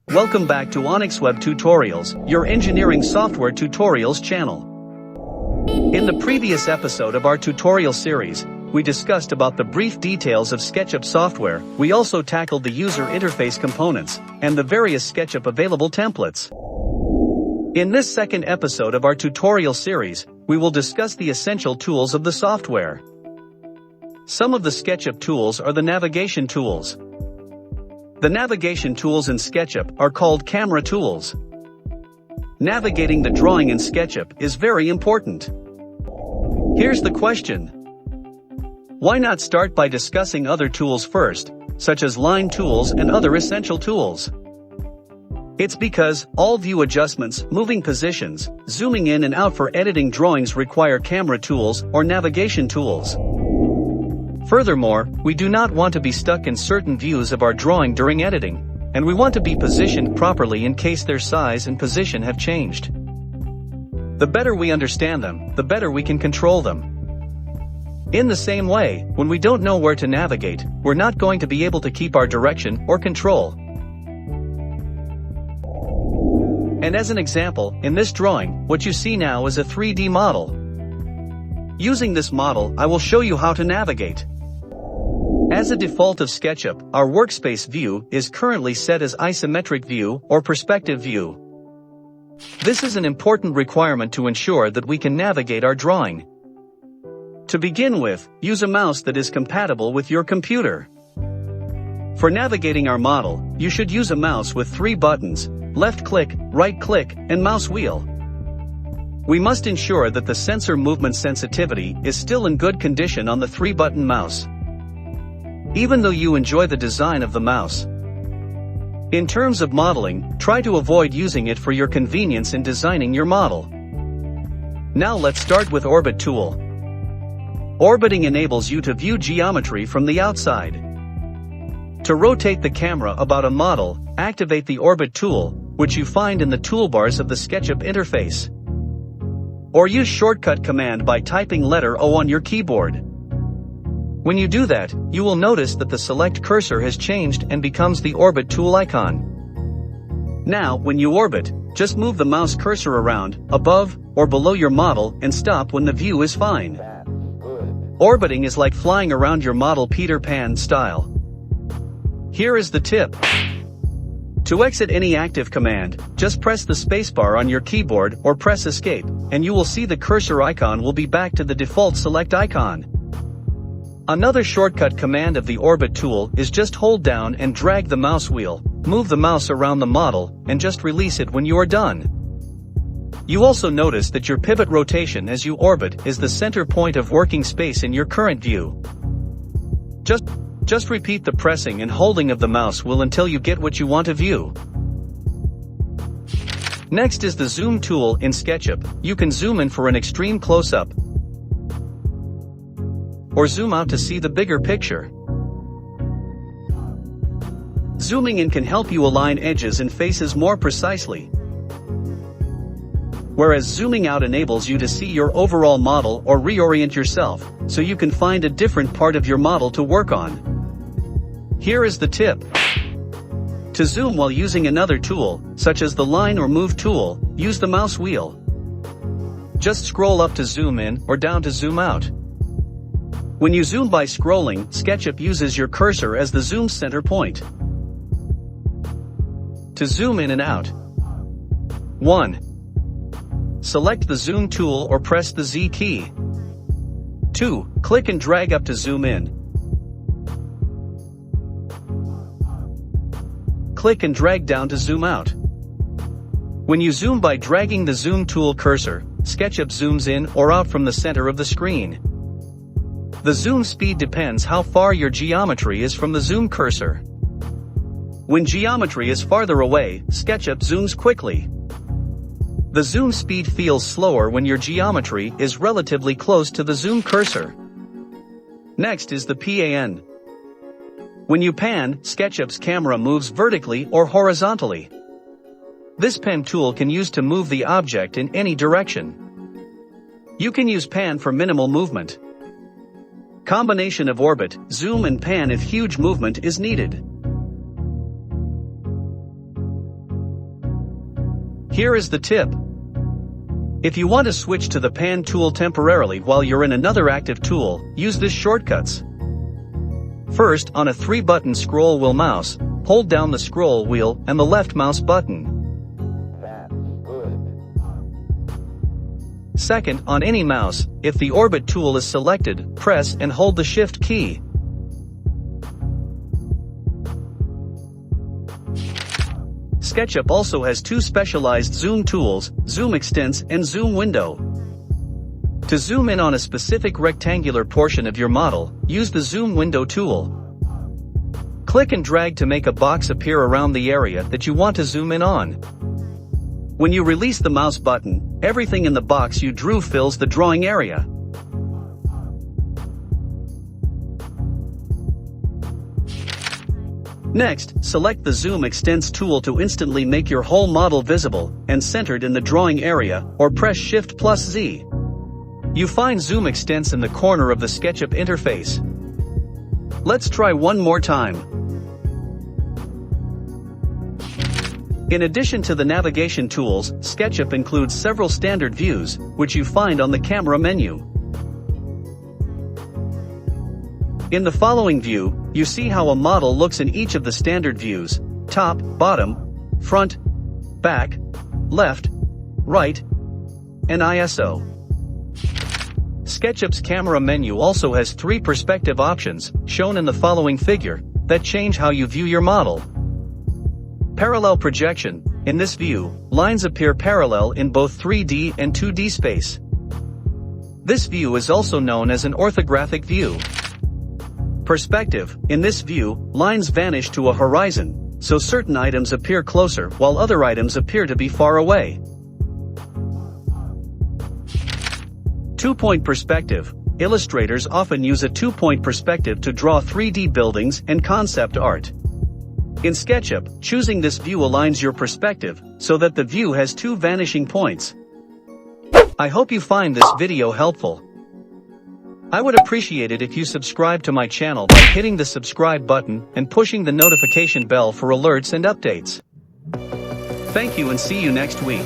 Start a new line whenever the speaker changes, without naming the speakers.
Welcome back to Onec Web Tutorials, your engineering software tutorials channel. In the previous episode of our tutorial series, we discussed about the brief details of SketchUp software. We also tackled the user interface components and the various SketchUp available templates. In this second episode of our tutorial series, we will discuss the essential tools of the software. Some of the SketchUp tools are the navigation tools. The navigation tools in SketchUp are called camera tools. Navigating the drawing in SketchUp is very important. Here's the question. Why not start by discussing other tools first, such as line tools and other essential tools? It's because all view adjustments, moving positions, zooming in and out for editing drawings require camera tools or navigation tools. Furthermore, we do not want to be stuck in certain views of our drawing during editing, and we want to be positioned properly in case their size and position have changed. The better we understand them, the better we can control them. In the same way, when we don't know where to navigate, we're not going to be able to keep our direction or control. And as an example, in this drawing, what you see now is a 3D model. Using this model, I will show you how to navigate. As a default of SketchUp, our workspace view is currently set as isometric view or perspective view. This is an important requirement to ensure that we can navigate our drawing. To begin with, use a mouse that is compatible with your computer. For navigating our model, you should use a mouse with 3 buttons: left click, right click, and mouse wheel. We must ensure that the sensor movement sensitivity is still in good condition on the 3-button mouse, even though you enjoy the design of the mouse. In terms of modeling, try to avoid using it for your convenience in designing your model. Now let's start with Orbit tool. Orbiting enables you to view geometry from the outside. To rotate the camera about a model, activate the Orbit tool, which you find in the toolbars of the SketchUp interface. Or use shortcut command by typing letter O on your keyboard. When you do that, you will notice that the select cursor has changed and becomes the Orbit tool icon. Now, when you orbit, just move the mouse cursor around, above, or below your model and stop when the view is fine. Orbiting is like flying around your model Peter Pan style. Here is the tip. To exit any active command, just press the spacebar on your keyboard or press escape, and you will see the cursor icon will be back to the default select icon. Another shortcut command of the Orbit tool is just hold down and drag the mouse wheel, move the mouse around the model, and just release it when you are done. You also notice that your pivot rotation as you orbit is the center point of working space in your current view. Just repeat the pressing and holding of the mouse wheel until you get what you want to view. Next is the Zoom tool in SketchUp. You can zoom in for an extreme close-up, or zoom out to see the bigger picture. Zooming in can help you align edges and faces more precisely, whereas zooming out enables you to see your overall model or reorient yourself, so you can find a different part of your model to work on. Here is the tip. To zoom while using another tool, such as the line or move tool, use the mouse wheel. Just scroll up to zoom in or down to zoom out. When you zoom by scrolling, SketchUp uses your cursor as the zoom center point. To zoom in and out. 1. Select the zoom tool or press the Z key. 2. Click and drag up to zoom in. Click and drag down to zoom out. When you zoom by dragging the zoom tool cursor, SketchUp zooms in or out from the center of the screen. The zoom speed depends how far your geometry is from the zoom cursor. When geometry is farther away, SketchUp zooms quickly. The zoom speed feels slower when your geometry is relatively close to the zoom cursor. Next is the pan. When you pan, SketchUp's camera moves vertically or horizontally. This pan tool can use to move the object in any direction. You can use pan for minimal movement. Combination of orbit, zoom and pan if huge movement is needed. Here is the tip. If you want to switch to the pan tool temporarily while you're in another active tool, use this shortcuts. First, on a 3-button scroll wheel mouse, hold down the scroll wheel and the left mouse button. Second, on any mouse, if the orbit tool is selected, press and hold the Shift key. SketchUp also has 2 specialized zoom tools, Zoom Extents and Zoom Window. To zoom in on a specific rectangular portion of your model, use the Zoom Window tool. Click and drag to make a box appear around the area that you want to zoom in on. When you release the mouse button, everything in the box you drew fills the drawing area. Next, select the Zoom Extents tool to instantly make your whole model visible and centered in the drawing area, or press Shift+Z. You find Zoom Extents in the corner of the SketchUp interface. Let's try one more time. In addition to the navigation tools, SketchUp includes several standard views, which you find on the camera menu. In the following view, you see how a model looks in each of the standard views: top, bottom, front, back, left, right, and ISO. SketchUp's camera menu also has 3 perspective options, shown in the following figure, that change how you view your model. Parallel projection. In this view, lines appear parallel in both 3D and 2D space. This view is also known as an orthographic view. Perspective. In this view, lines vanish to a horizon, so certain items appear closer while other items appear to be far away. 2-point perspective. Illustrators often use a 2-point perspective to draw 3D buildings and concept art. In SketchUp, choosing this view aligns your perspective so that the view has 2 vanishing points. I hope you find this video helpful. I would appreciate it if you subscribe to my channel by hitting the subscribe button and pushing the notification bell for alerts and updates. Thank you and see you next week.